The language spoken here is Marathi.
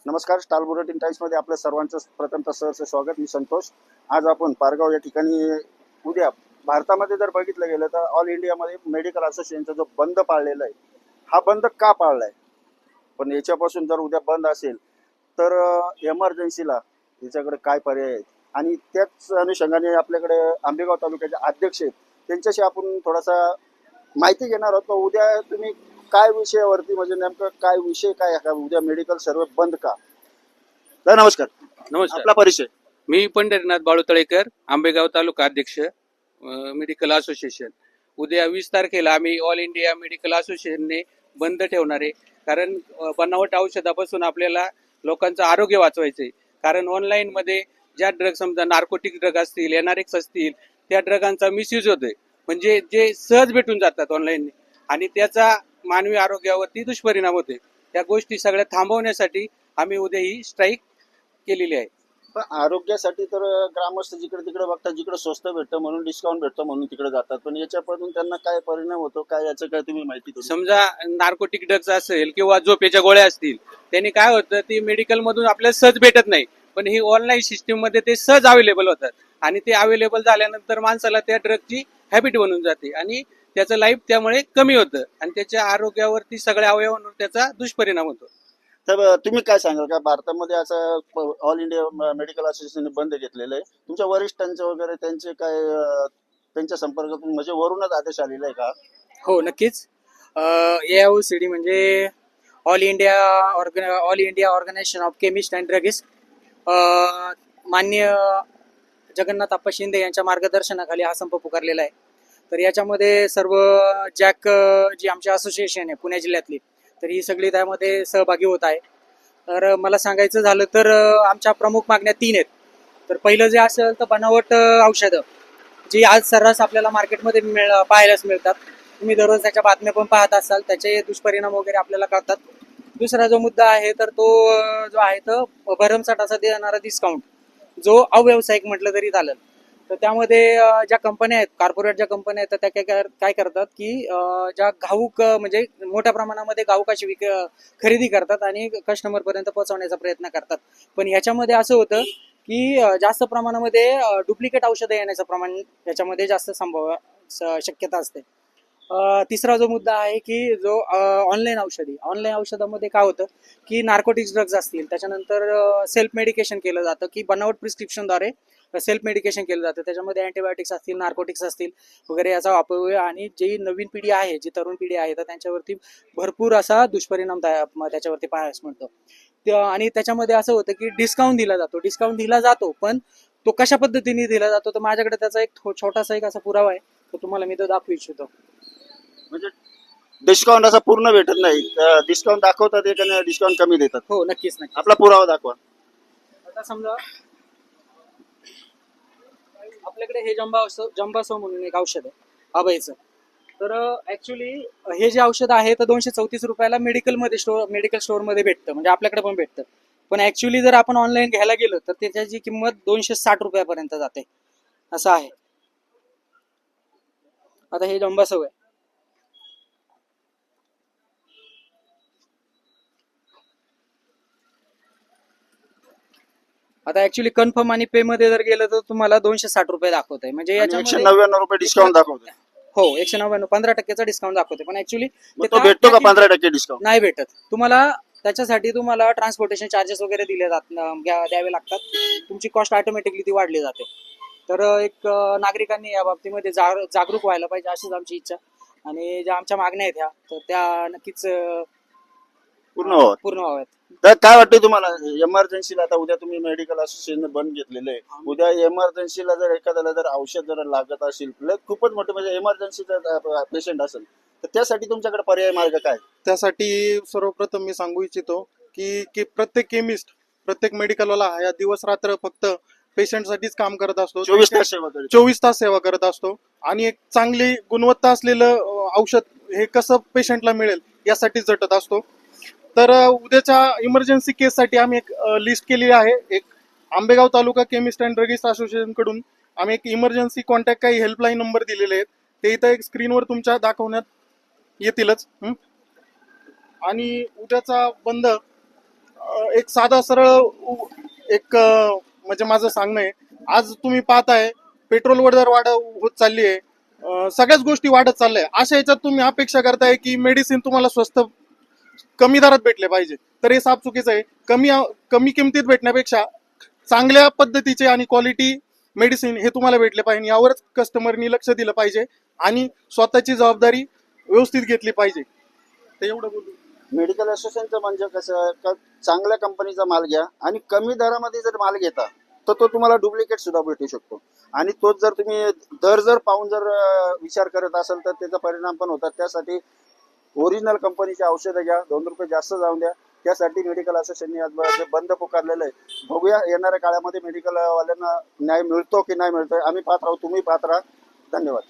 नमस्कार. स्टार बुलेटिन टाइम्समध्ये आपल्या सर्वांचं प्रथमतः सहर्ष स्वागत. मी संतोष. आज आपण पारगाव या ठिकाणी उद्या भारतामध्ये जर बघितलं गेलं तर ऑल इंडियामध्ये मेडिकल असोसिएशनचा जो बंद पाळलेला आहे, हा बंद का पाळलाय, पण याच्यापासून जर उद्या बंद असेल तर एमर्जन्सीला याच्याकडे काय पर्याय आहेत आणि त्याच अनुषंगाने आपल्याकडे आंबेगाव तालुक्याचे अध्यक्ष आहेत, त्यांच्याशी आपण थोडासा माहिती घेणार आहोत. उद्या तुम्ही काय विषयावरती, म्हणजे नेमकं काय विषय काय आहे, उद्या मेडिकल सर्व बंद का? तर नमस्कार. नमस्कार. आपला परिचय. मी पंढरीनाथ बाळूतळेकर, आंबेगाव तालुका अध्यक्ष, मेडिकल असोसिएशन. उद्या 20 तारखेला आम्ही ऑल इंडिया मेडिकल असोसिएशनने बंद ठेवणार आहे. कारण बनावट औषधापासून आपल्याला लोकांचं आरोग्य वाचवायचंय. कारण ऑनलाईन मध्ये ज्या ड्रग, समजा नार्कोटिक ड्रग असतील, एनआरएक्स असतील, त्या ड्रगांचा मिसयूज होतोय. म्हणजे जे सहज भेटून जातात ऑनलाईन आणि त्याचा मानवी आरोग्यावरती दुष्परिणाम होते. त्या गोष्टी सगळ्या थांबवण्यासाठी आम्ही उद्या ही स्ट्राईक केलेली आहे. पण आरोग्यासाठी तर ग्रामस्थ जिकडे तिकडे बघतात, जिकडे स्वस्त भेटतं म्हणून, डिस्काउंट भेटतं म्हणून तिकडे जातात, पण याच्यापासून त्यांना काय परिणाम होतो, काय याचं काय तुम्ही माहिती देऊ? समजा नार्कोटिक ड्रग्ज असेल किंवा झोपेच्या गोळ्या असतील, त्यांनी काय होतं, ती मेडिकल मधून आपल्याला सहज भेटत नाही, पण ही ऑनलाईन सिस्टीम मध्ये ते सहज अवेलेबल होतात आणि ते अवेलेबल झाल्यानंतर माणसाला त्या ड्रगची हॅबिट बनून जाते आणि त्याचं लाईफ त्यामुळे कमी होतं आणि त्याच्या आरोग्यावरती, सगळ्या अवयवांवर त्याचा दुष्परिणाम होतो. तर तुम्ही काय सांगाल का, भारतामध्ये असं ऑल इंडिया मेडिकल असोसिएशनने बंद घेतलेलं आहे, तुमच्या वरिष्ठांचे वगैरे त्यांचे काय त्यांच्या संपर्कातून म्हणजे वरूनच आदेश आलेला आहे का? हो, नक्कीच. AIOCD म्हणजे all India organization of chemist and druggist, माननीय जगन्नाथ आप्पा शिंदे यांच्या मार्गदर्शनाखाली हा संप पुकारलेला आहे. तर याच्यामध्ये सर्व जॅक जी आमची असोसिएशन आहे पुणे जिल्ह्यातली, तर ही सगळी त्यामध्ये सहभागी होत आहे. तर मला सांगायचं झालं तर आमच्या प्रमुख मागण्या 3 आहेत. तर पहिलं जे असेल तर बनावट औषधं जी आज सर्रास आपल्याला मार्केटमध्ये पाहायलाच मिळतात. तुम्ही दररोज त्याच्या बातम्या पण पाहत असाल, त्याचे दुष्परिणाम वगैरे आपल्याला कळतात. दुसरा जो मुद्दा आहे तर तो जो आहे तो भरमसाठ असा देणारा डिस्काउंट, जो अव्यावसायिक म्हटलं तरी चालेल. तर त्यामध्ये ज्या कंपन्या आहेत, कॉर्पोरेट ज्या कंपन्या आहेत, तर त्या काय करतात की ज्या घाऊक म्हणजे मोठ्या प्रमाणामध्ये घाऊक अशी खरेदी करतात आणि कस्टमर पर्यंत पोहोचवण्याचा प्रयत्न करतात. पण ह्याच्यामध्ये असं होतं की जास्त प्रमाणामध्ये डुप्लिकेट औषधं येण्याचं प्रमाण याच्यामध्ये जास्त शक्यता असते. तिसरा जो मुद्दा आहे की जो ऑनलाईन औषधामध्ये काय होतं की नार्कोटिक्स ड्रग्ज असतील, त्याच्यानंतर सेल्फ मेडिकेशन केलं जातं की बनावट प्रिस्क्रिप्शनद्वारे सेल्फ मेडिकेशन केलं जातं. त्याच्यामध्ये अँटीबायोटिक्स असतील, नार्कोटिक्स असतील वगैरे याचा वापर होईल आणि जी नवीन पिढी आहे, जी तरुण पिढी आहे, तर त्यांच्यावरती भरपूर असा दुष्परिणाम त्याच्यावरती पाहायला मिळतो. आणि त्याच्यामध्ये असं होतं की डिस्काउंट दिला जातो, पण तो कशा पद्धतीने दिला जातो, तर माझ्याकडे त्याचा एक छोटासा एक असा पुरावा आहे, तो तुम्हाला मी तो दाखवू इच्छितो. म्हणजे डिस्काउंट असा पूर्ण भेटत नाही, डिस्काउंट दाखवतात एखाद्या डिस्काउंट कमी देतात. हो, नक्कीच. आपला पुरावा दाखवा. आता समजा आपल्याकडे हे जंबासो म्हणून एक औषध आहे अभयचं. तर ऍक्च्युली हे जे औषध आहे तर 234 रुपयाला मेडिकल स्टोअर मध्ये भेटतं, म्हणजे आपल्याकडे पण भेटतं. पण ऍक्च्युली जर आपण ऑनलाईन घ्यायला गेलो तर त्याची किंमत 260 रुपयापर्यंत जाते, असं आहे. आता हे जंबासो आहे. आता ऍक्च्युली कन्फर्म आणि पे मध्ये जर गेलं तर तुम्हाला 260 रुपये दाखवत आहे, म्हणजे याच्यामध्ये 199 रुपये डिस्काउंट दाखवतो. हो, 199 15% डिस्काउंट दाखवते. पण ऍक्च्युली तो भेटतो का 15% डिस्काउंट? नाही भेटत तुम्हाला. त्याच्यासाठी तुम्हाला ट्रान्सपोर्टेशन चार्जेस वगैरे द्यावे लागतात. तुमची कॉस्ट ऑटोमॅटिकली ती वाढली जाते. तर एक नागरिकांनी या बाबतीमध्ये जागरूक व्हायला पाहिजे, अशीच आमची इच्छा. आणि ज्या आमच्या मागण्या आहेत ह्या, तर त्या नक्कीच पूर्ण व्हाव्यात. तर काय वाटतं तुम्हाला, एमर्जन्सीला आता उद्या तुम्ही मेडिकल असोसिएशन बंद घेतलेलं आहे, उद्या एमर्जन्सीला जर एखाद्याला जर औषध जर लागत असेल, खूपच मोठे म्हणजे एमर्जन्सीचा पेशंट असेल, तर त्यासाठी तुमच्याकडे पर्याय मार्ग काय? त्यासाठी सर्वप्रथम मी सांगू इच्छितो की प्रत्येक केमिस्ट, प्रत्येक मेडिकलवाला या दिवस रात्र फक्त पेशंटसाठीच काम करत असतो. 24 तास सेवा करत असतो आणि एक चांगली गुणवत्ता असलेलं औषध हे कसं पेशंटला मिळेल यासाठी झटत असतो. तर उद्याच्या इमर्जन्सी केससाठी आम्ही एक लिस्ट केलेली आहे. एक आंबेगाव तालुका केमिस्ट अँड ड्रगिस्ट असोसिएशन कडून आम्ही एक इमर्जन्सी कॉन्टॅक्ट काही हेल्पलाईन नंबर दिलेले आहेत, ते इथं एक स्क्रीनवर तुमच्या दाखवण्यात येतीलच. आणि उद्याचा बंद एक साधा सरळ म्हणजे माझं सांगणं आहे, आज तुम्ही पाहताय पेट्रोलवर दर वाढ होत चालली आहे, सगळ्याच गोष्टी वाढत चालल्या आहे. अशा याच्यात तुम्ही अपेक्षा करताय की मेडिसिन तुम्हाला स्वस्त कमी दरात भेटले पाहिजे, तर हे साफ चुकीचं आहे. कमी किमतीत भेटण्यापेक्षा चांगल्या पद्धतीचे आणि क्वालिटी मेडिसिन हे तुम्हाला भेटले पाहिजे. यावरच कस्टमरनी लक्ष दिलं पाहिजे आणि स्वतःची जबाबदारी व्यवस्थित घेतली पाहिजे. ते एवढं बोलू. मेडिकल असोसिएशनचं म्हणजे कसं का चांगल्या कंपनीचा माल घ्या आणि कमी दरामध्ये जर माल घेता तर तो तुम्हाला डुप्लिकेट सुद्धा भेटू शकतो. आणि तोच जर तुम्ही दर जर पाहून जर विचार करत असाल तर त्याचा परिणाम पण होतात. त्यासाठी ओरिजिनल कंपनीची औषधं घ्या, 2 रुपये जास्त जाऊन द्या. त्यासाठी मेडिकल असोसिएशनने आज बंद पुकारलेलं आहे. बघूया येणाऱ्या काळामध्ये मेडिकल वाल्यांना न्याय मिळतो की नाही मिळतोय. आम्ही पाहत राहू, तुम्ही पाहत राहा. धन्यवाद.